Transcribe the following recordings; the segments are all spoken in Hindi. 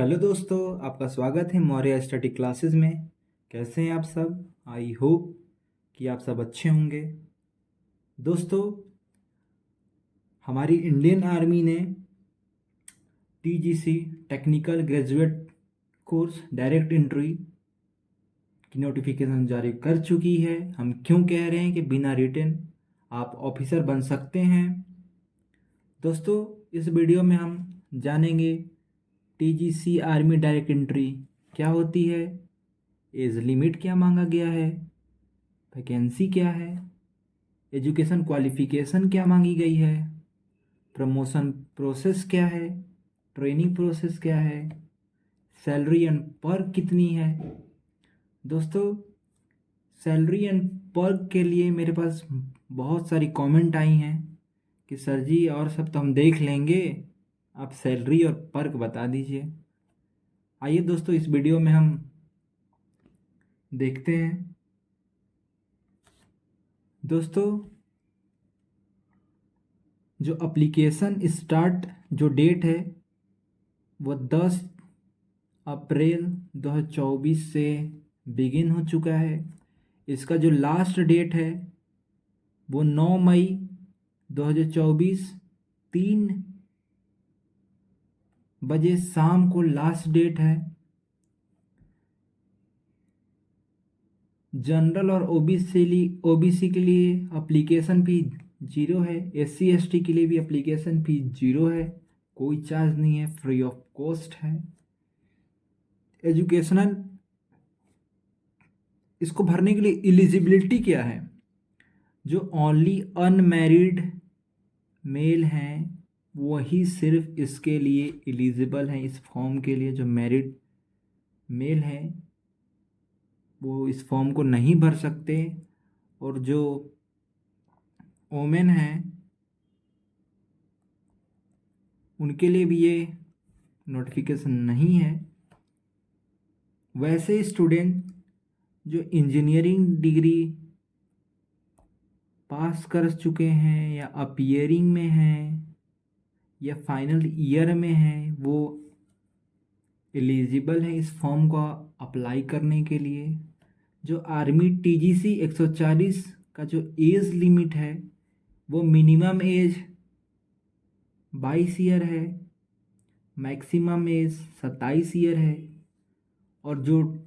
हेलो दोस्तों, आपका स्वागत है मौर्य स्टडी क्लासेस में। कैसे हैं आप सब? आई होप कि आप सब अच्छे होंगे। दोस्तों, हमारी इंडियन आर्मी ने TGC technical graduate course direct entry की नोटिफिकेशन जारी कर चुकी है। हम क्यों कह रहे हैं कि बिना रिटन आप ऑफिसर बन सकते हैं। दोस्तों, इस वीडियो में हम जानेंगे टीजीसी आर्मी डायरेक्ट एंट्री क्या होती है, एज लिमिट क्या मांगा गया है, वैकेंसी क्या है, एजुकेशन क्वालिफिकेशन क्या मांगी गई है, प्रमोशन प्रोसेस क्या है, ट्रेनिंग प्रोसेस क्या है, सैलरी एंड पर्क कितनी है। दोस्तों, सैलरी एंड पर्क के लिए मेरे पास बहुत सारी कमेंट आई हैं कि सर जी और सब तो हम देख लेंगे, आप सैलरी और पर्क बता दीजिए। आइए दोस्तों, इस वीडियो में हम देखते हैं। दोस्तों, जो एप्लीकेशन स्टार्ट जो डेट है वो 10 अप्रैल 2024 से बिगिन हो चुका है। इसका जो लास्ट डेट है वो 9 मई 2024 3 बजे शाम को लास्ट डेट है। जनरल और ओबीसी के लिए एप्लीकेशन फी 0 है। SC ST के लिए भी एप्लीकेशन फी 0 है, कोई चार्ज नहीं है, फ्री ऑफ कॉस्ट है। एजुकेशनल इसको भरने के लिए एलिजिबिलिटी क्या है? जो ओनली अनमैरिड मेल हैं वही सिर्फ इसके लिए एलिजिबल हैं। इस फॉर्म के लिए जो मैरिड मेल हैं वो इस फॉर्म को नहीं भर सकते, और जो वोमेन हैं उनके लिए भी ये नोटिफिकेशन नहीं है। वैसे स्टूडेंट जो इंजीनियरिंग डिग्री पास कर चुके हैं या अपीयरिंग में हैं या फाइनल ईयर में हैं वो एलिजिबल हैं इस फॉर्म को अप्लाई करने के लिए। जो आर्मी टीजीसी 140 का जो एज लिमिट है वो मिनिमम एज 22 ईयर है, मैक्सिमम एज 27 ईयर है, और जो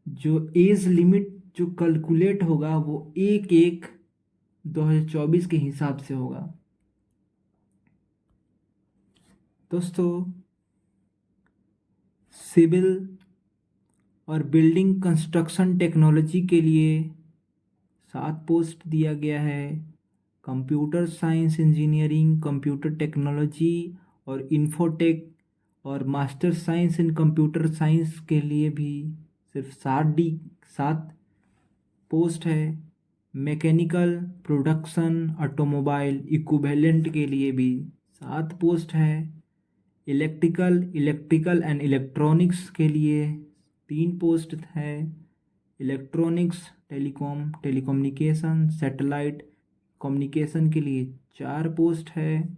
जो एज लिमिट जो कैलकुलेट होगा वो 1/1/2024 के हिसाब से होगा। दोस्तों, सिविल और बिल्डिंग कंस्ट्रक्शन टेक्नोलॉजी के लिए 7 पोस्ट दिया गया है। Computer science engineering, computer technology और इंफोटेक और मास्टर साइंस इन कंप्यूटर साइंस के लिए भी सिर्फ 7 पोस्ट है। मैकेनिकल प्रोडक्शन ऑटोमोबाइल इक्विवेलेंट के लिए भी 7 पोस्ट है। इलेक्ट्रिकल एंड इलेक्ट्रॉनिक्स के लिए 3 पोस्ट है। इलेक्ट्रॉनिक्स टेलीकम्युनिकेशन सैटेलाइट कम्युनिकेशन के लिए 4 पोस्ट है।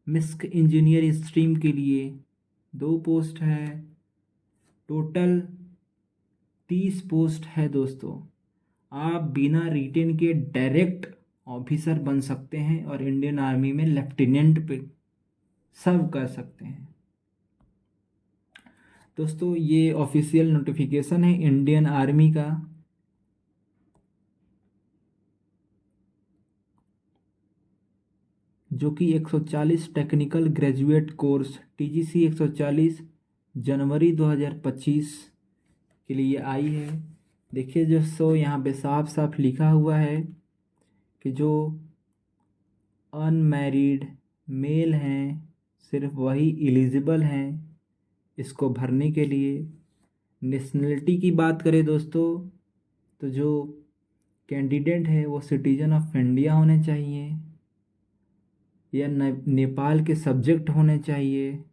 मिस्क इंजीनियर स्ट्रीम के लिए 2 पोस्ट है। टोटल 30 पोस्ट है। दोस्तों, आप बिना रिटेन के डायरेक्ट ऑफिसर बन सकते हैं और इंडियन आर्मी में लेफ्टिनेंट पे सर्व कर सकते हैं। दोस्तों, ये ऑफिशियल नोटिफिकेशन है इंडियन आर्मी का। जो कि 140 टेक्निकल ग्रेजुएट कोर्स टीजीसी 140 जनवरी 2025 के लिए आई है। देखिए दोस्तों, यहाँ पे साफ साफ लिखा हुआ है कि जो अनमैरिड मेल हैं सिर्फ वही एलिजिबल हैं इसको भरने के लिए। नेशनलिटी की बात करें दोस्तों, तो जो कैंडिडेट है वो सिटीजन ऑफ इंडिया होने चाहिए या नेपाल के सब्जेक्ट होने चाहिए,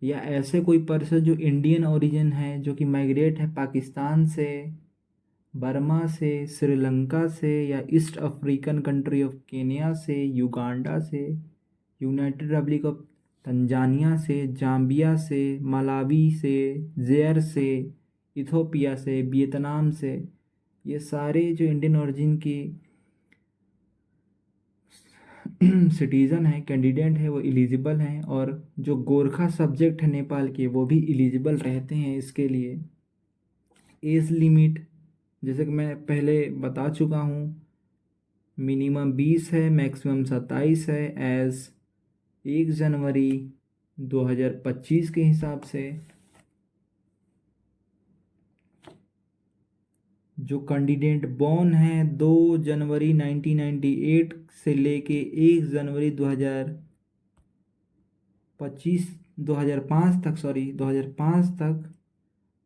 या ऐसे कोई पर्सन जो इंडियन ओरिजिन है जो कि माइग्रेट है पाकिस्तान से, बर्मा से, श्रीलंका से, या east African country of Kenya से, युगांडा से, यूनाइटेड रिपब्लिक ऑफ तंजानिया से, जाम्बिया से, मलावी से, ज़ेयर से, इथोपिया से, वियतनाम से, ये सारे जो इंडियन ओरिजिन की सिटीज़न हैं, कैंडिडेट हैं, वो एलिजिबल हैं। और जो गोरखा सब्जेक्ट है नेपाल के, वो भी एलिजिबल रहते हैं इसके लिए। एज लिमिट जैसे कि मैं पहले बता चुका हूँ, मिनिमम 20 है, मैक्सिमम 27 है, एज 1 जनवरी 2025 के हिसाब से। जो कैंडिडेट बॉर्न है 2 जनवरी 1998 से लेके 1 जनवरी 2025 2005 तक, 2005 तक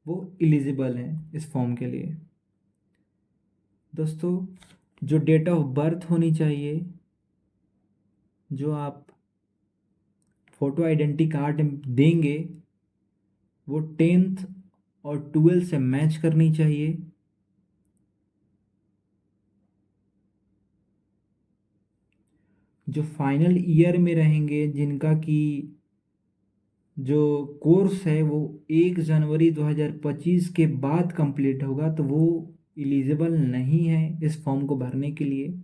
वो एलिजिबल हैं इस फॉर्म के लिए। दोस्तों, जो डेट ऑफ बर्थ होनी चाहिए, जो आप फोटो आइडेंटिटी कार्ड देंगे, वो 10th और 12th से मैच करनी चाहिए। जो फाइनल ईयर में रहेंगे, जिनका कि जो कोर्स है वो 1 जनवरी 2025 के बाद कंप्लीट होगा, तो वो एलिजिबल नहीं है इस फॉर्म को भरने के लिए।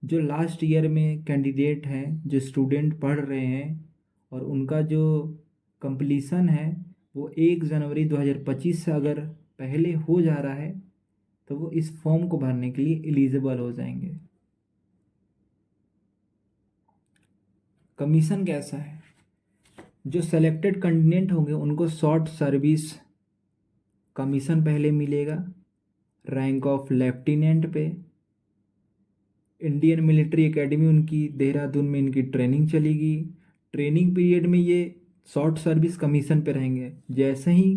जो लास्ट ईयर में कैंडिडेट हैं, जो स्टूडेंट पढ़ रहे हैं और उनका जो कंप्लीसन है वो 1 जनवरी 2025 से अगर पहले हो जा रहा है, तो वो इस फॉर्म को भरने के लिए एलिजिबल हो जाएंगे। कमीशन कैसा है? जो सेलेक्टेड कैंडिडेट होंगे उनको शॉर्ट सर्विस कमीशन पहले मिलेगा, रैंक ऑफ लेफ्टिनेंट पे। इंडियन मिलिट्री एकेडमी उनकी देहरादून में इनकी ट्रेनिंग चलेगी। ट्रेनिंग पीरियड में ये शॉर्ट सर्विस कमीशन पे रहेंगे। जैसे ही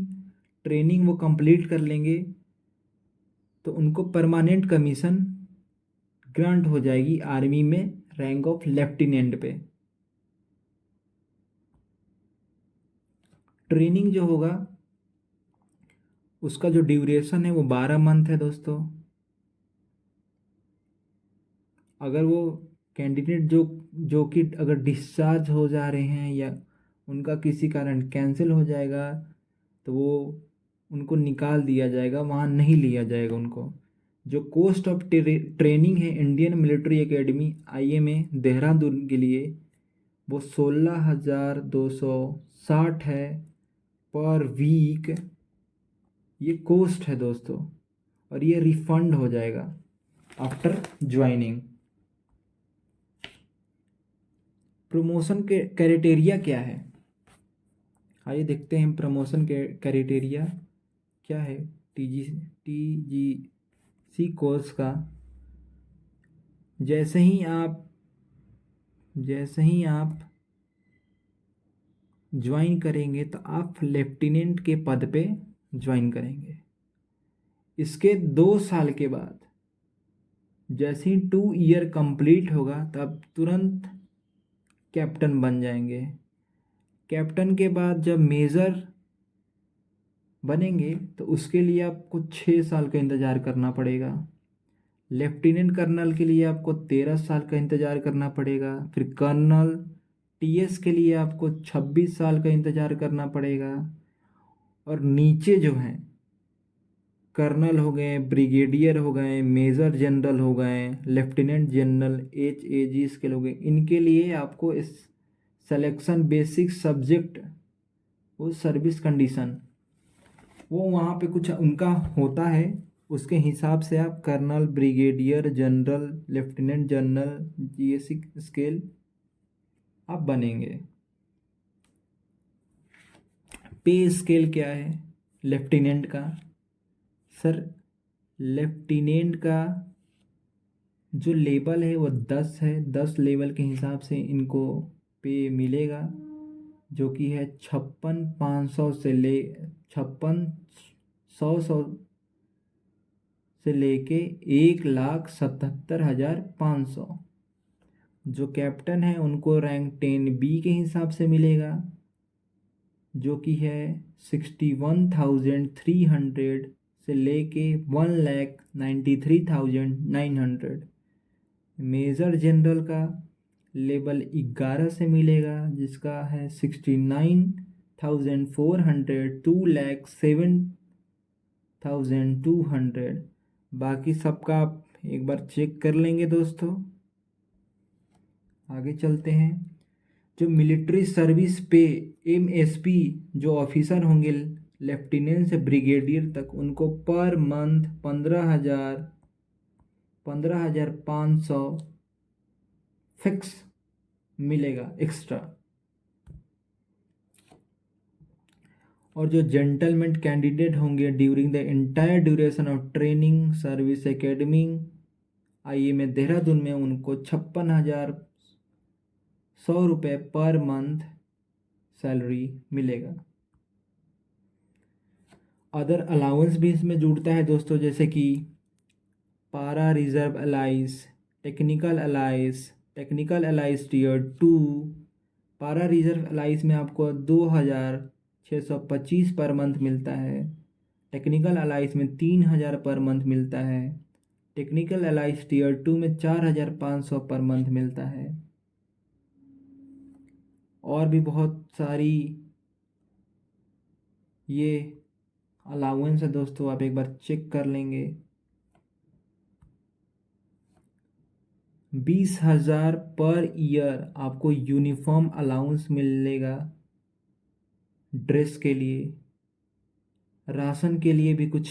ट्रेनिंग वो कंप्लीट कर लेंगे तो उनको परमानेंट कमीशन ग्रांट हो जाएगी आर्मी में, रैंक ऑफ लेफ्टिनेंट पे। ट्रेनिंग जो होगा उसका जो ड्यूरेशन है वो 12 मंथ है दोस्तों। अगर वो कैंडिडेट जो कि अगर डिस्चार्ज हो जा रहे हैं या उनका किसी कारण कैंसिल हो जाएगा, तो वो उनको निकाल दिया जाएगा, वहाँ नहीं लिया जाएगा उनको। जो कॉस्ट ऑफ ट्रेनिंग है Indian military academy IMA Dehradun के लिए, वो 16,260 है पर वीक। ये कॉस्ट है दोस्तों, और ये रिफंड हो जाएगा आफ्टर ज्वाइनिंग। प्रमोशन के क्राइटेरिया क्या है? आइए देखते हैं प्रमोशन के क्राइटेरिया क्या है TGC कोर्स का। जैसे ही आप ज्वाइन करेंगे तो आप लेफ्टिनेंट के पद पे ज्वाइन करेंगे। इसके 2 साल के बाद जैसे ही 2 ईयर कंप्लीट होगा, तब तुरंत कैप्टन बन जाएंगे। कैप्टन के बाद जब मेजर बनेंगे तो उसके लिए आपको 6 साल का इंतज़ार करना पड़ेगा। लेफ्टिनेंट कर्नल के लिए आपको 13 साल का इंतज़ार करना पड़ेगा। फिर कर्नल TS के लिए आपको 26 साल का इंतज़ार करना पड़ेगा। और नीचे जो हैं, कर्नल हो गए, ब्रिगेडियर हो गए, मेजर जनरल हो गए, लेफ्टिनेंट जनरल, HAG स्केल हो गए, इनके लिए आपको इस सिलेक्शन बेसिक सब्जेक्ट, वो सर्विस कंडीशन, वो वहाँ पे कुछ उनका होता है, उसके हिसाब से आप colonel, brigadier general, lieutenant general, GSC scale आप बनेंगे। पे स्केल क्या है लेफ्टिनेंट का? सर, लेफ्टिनेंट का जो लेवल है वो 10 है। 10 लेवल के हिसाब से इनको पे मिलेगा, जो कि है 56,500 से ले 56,100 से लेके 1,77,500। जो कैप्टन है उनको रैंक 10B के हिसाब से मिलेगा, जो कि है 61,300 से लेके 1,93,900। मेजर जनरल का लेवल 11 से मिलेगा जिसका है 69,400, 2,07,200। बाकी सबका आप एक बार चेक कर लेंगे दोस्तों। आगे चलते हैं। जो मिलिट्री सर्विस पे MSP जो ऑफिसर होंगे लेफ्टिनेंट से ब्रिगेडियर तक, उनको पर मंथ 15,500 फिक्स मिलेगा एक्स्ट्रा। और जो जेंटलमैन कैंडिडेट होंगे during the entire duration of training service academy IMA Dehradun में, उनको 56,100 रुपये पर मंथ सैलरी मिलेगा। अदर अलाउंस भी इसमें जुड़ता है दोस्तों, जैसे कि para reserve allowance, technical allowance tier 2। Para reserve Alice में आपको 2,625 पर मंथ मिलता है। टेक्निकल अलाइस में 3,000 पर मंथ मिलता है। टेक्निकल अलाइस टीयर 2 में 4,500 पर मंथ मिलता है। और भी बहुत सारी ये अलाउंस है दोस्तों, आप एक बार चेक कर लेंगे। 20,000 पर ईयर आपको यूनिफॉर्म अलाउंस मिलेगा। ड्रेस के लिए, राशन के लिए भी कुछ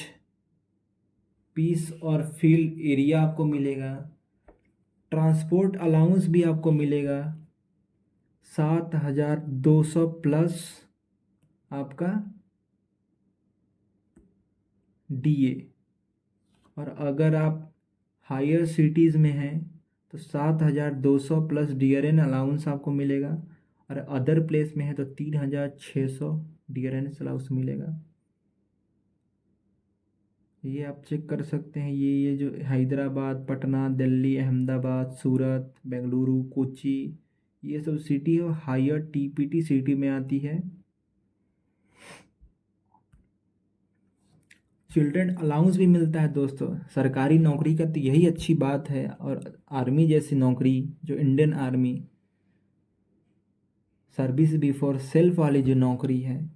पीस और फील्ड एरिया आपको मिलेगा। ट्रांसपोर्ट अलाउंस भी आपको मिलेगा 7,200 प्लस आपका DA। और अगर आप हायर सिटीज़ में हैं तो 7,200 प्लस DRN अलाउंस आपको मिलेगा। और अदर प्लेस में है तो 3,600 DRN अलाउंस मिलेगा। ये आप चेक कर सकते हैं। ये जो हैदराबाद, पटना, दिल्ली, अहमदाबाद, सूरत, बेंगलुरु, कोची, ये सब सिटी है हायर TPT सिटी में आती है। चिल्ड्रन अलाउंस भी मिलता है दोस्तों। सरकारी नौकरी का तो यही अच्छी बात है। और आर्मी जैसी नौकरी, जो Indian army service before self वाली जो नौकरी है,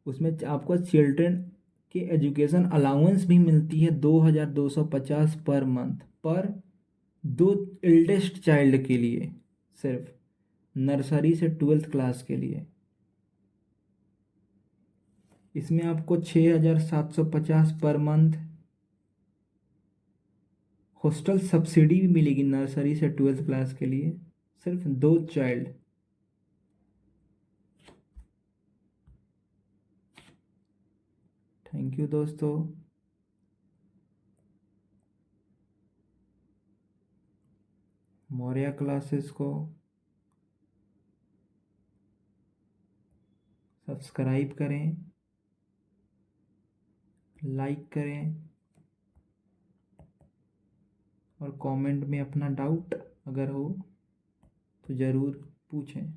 उसमें आपको चिल्ड्रन के एजुकेशन अलाउंस भी मिलती है 2,250 पर मंथ पर 2 एल्डेस्ट चाइल्ड के लिए, सिर्फ नर्सरी से 12th क्लास के लिए। इसमें आपको 6,750 पर मंथ हॉस्टल सब्सिडी भी मिलेगी नर्सरी से 12th क्लास के लिए, सिर्फ 2 चाइल्ड। थैंक यू दोस्तों। मौर्या क्लासेस को सब्सक्राइब करें, लाइक करें और कमेंट में अपना डाउट अगर हो तो ज़रूर पूछें।